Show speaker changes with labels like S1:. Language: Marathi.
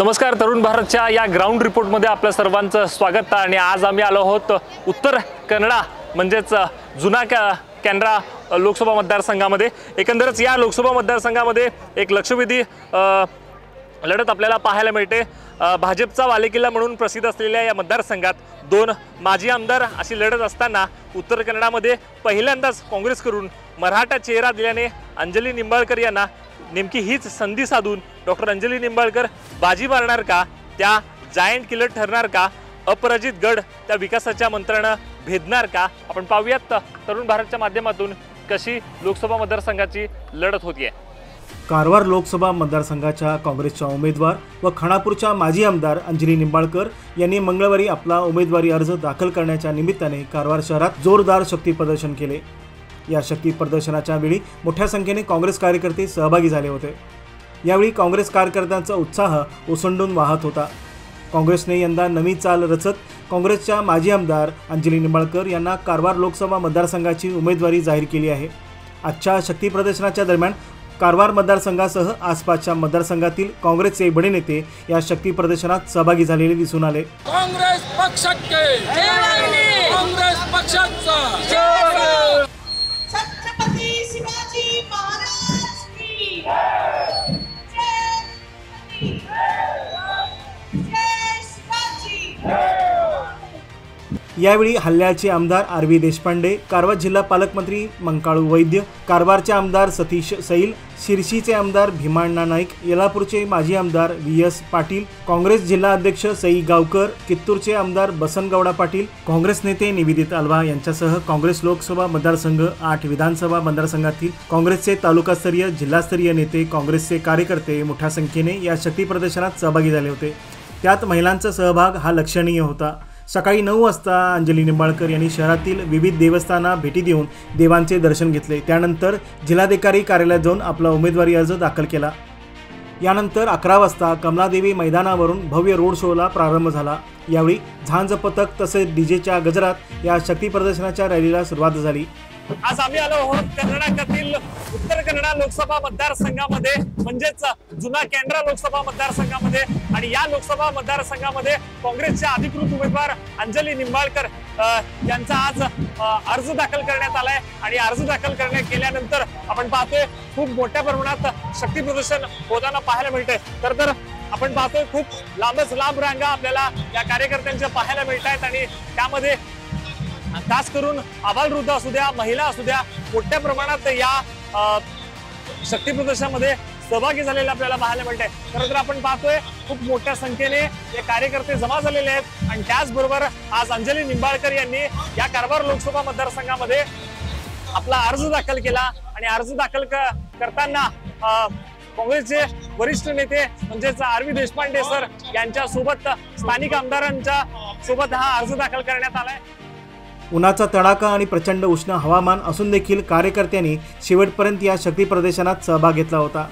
S1: नमस्कार, तरुण भारतच्या या ग्राउंड रिपोर्टमध्ये आपल्या सर्वांचं स्वागत आणि आज आम्ही आलो आहोत उत्तर कन्नडा म्हणजेच जुना कॅनरा लोकसभा मतदारसंघामध्ये। एकंदरच या लोकसभा मतदारसंघामध्ये एक लक्षवेधी लढत आपल्याला पाहायला मिळते। भाजपचा बालेकिल्ला म्हणून प्रसिद्ध असलेल्या या मतदारसंघात दोन माजी आमदार अशी लढत असताना उत्तर कन्नडामध्ये पहिल्यांदाच काँग्रेसकडून मराठा चेहरा दिल्याने अंजली निंबाळकर यांना नेमकी हीच संधी साधून डॉक्टर अंजली निंबाळकर बाजी मारणार का, त्या जायंट किलर ठरणार का, अपराजित गड त्या विकासाच्या मंत्रानं भेदणार का? आपण पाहूयात तरुण भारतच्या माध्यमातून कशी लोकसभा मतदारसंघाची लढत होतीये।
S2: कारवार लोकसभा मतदारसंघाच्या काँग्रेसच्या उमेदवार व खानापूरच्या माजी आमदार अंजली निंबाळकर यांनी मंगळवारी आपला उमेदवारी अर्ज दाखल करण्याच्या निमित्ताने कारवार शहरात जोरदार शक्ती प्रदर्शन केले। या शक्ती प्रदर्शनाच्या वेळी मोठ्या संख्येने काँग्रेस कार्यकर्ते सहभागी झाले होते। यावेळी काँग्रेस कार्यकर्त्यांचा उत्साह ओसंडून वाहत होता। काँग्रेसने यंदा नवी चाल रचत काँग्रेसच्या माजी आमदार अंजली निंबाळकर यांना कारवार लोकसभा मतदारसंघाची उमेदवारी जाहीर केली आहे। आजच्या शक्ती प्रदर्शनाच्या दरम्यान कारवार मतदारसंघासह आसपासच्या मतदारसंघातील काँग्रेसचे बडे नेते या शक्ती प्रदर्शनात सहभागी झालेले दिसून आले।
S3: काँग्रेस पक्षाचे काँग्रेस पक्षाचा
S4: छत्रपती शिवाजी महाराज की जय शिवाजी।
S2: यावेळी हल्ल्याचे आमदार आर.व्ही. देशपांडे, कारवार जिल्हा पालकमंत्री मंकाळू वैद्य, कारवारचे आमदार सतीश सैल, शिरशीचे आमदार भीमाण्णा नाईक, येलापूरचे माजी आमदार व्ही.एस. पाटील, काँग्रेस जिल्हा अध्यक्ष सई गावकर, कित्तूरचे आमदार बसनगौडा पाटील, काँग्रेस नेते निवेदित अल्वा यांच्यासह काँग्रेस लोकसभा मतदारसंघ 8 विधानसभा मतदारसंघातील काँग्रेसचे तालुकास्तरीय जिल्हास्तरीय नेते, काँग्रेसचे कार्यकर्ते मोठ्या संख्येने या शक्ती प्रदर्शनात सहभागी झाले होते। त्यात महिलांचा सहभाग हा लक्षणीय होता। सकाळी 9 वाजता अंजली निंबाळकर यांनी शहरातील विविध देवस्थानांना भेटी देऊन देवांचे दर्शन घेतले। त्यानंतर जिल्हाधिकारी कार्यालयात जाऊन आपला उमेदवारी अर्ज दाखल केला। यानंतर 11 वाजता कमलादेवी मैदानावरून भव्य रोड शोला प्रारंभ झाला। यावेळी झांज पथक तसेच डीजेच्या गजरात या शक्ती प्रदर्शनाच्या रॅलीला सुरुवात झाली।
S1: आज आम्ही आलो आहोत कर्नाटकातील उत्तर कन्नडा लोकसभा मतदारसंघामध्ये म्हणजेच जुना कॅनरा लोकसभा मतदारसंघामध्ये आणि या लोकसभा मतदारसंघामध्ये काँग्रेसच्या अधिकृत उमेदवार अंजली निंबाळकर यांचा आज अर्ज दाखल करण्यात आलाय आणि अर्ज दाखल केल्यानंतर आपण पाहतोय खूप मोठ्या प्रमाणात शक्ती प्रदर्शन होताना पाहायला मिळतंय। तर आपण पाहतोय खूप लांब रांगा आपल्याला या कार्यकर्त्यांच्या पाहायला मिळतात आणि त्यामध्ये खास करून आबालवृद्ध असू द्या, महिला असू द्या, मोठ्या प्रमाणात या शक्ती प्रदर्शनामध्ये सहभागी झालेले आपल्याला पाहायला मिळते। खरं तर आपण पाहतोय खूप मोठ्या संख्येने हे कार्यकर्ते जमा झालेले आहेत आणि त्याचबरोबर आज अंजली निंबाळकर यांनी या कारवार लोकसभा मतदारसंघामध्ये आपला अर्ज दाखल केला आणि अर्ज दाखल करताना काँग्रेसचे वरिष्ठ नेते म्हणजेच आर.व्ही. देशपांडे सर यांच्या सोबत स्थानिक आमदारांच्या सोबत हा अर्ज दाखल करण्यात आलाय।
S2: उन्हाचा तडाखा आणि प्रचंड उष्ण हवामान असून देखील कार्यकर्त्यांनी शेवटपर्यंत या शक्ती प्रदर्शनात सहभाग घेतला होता।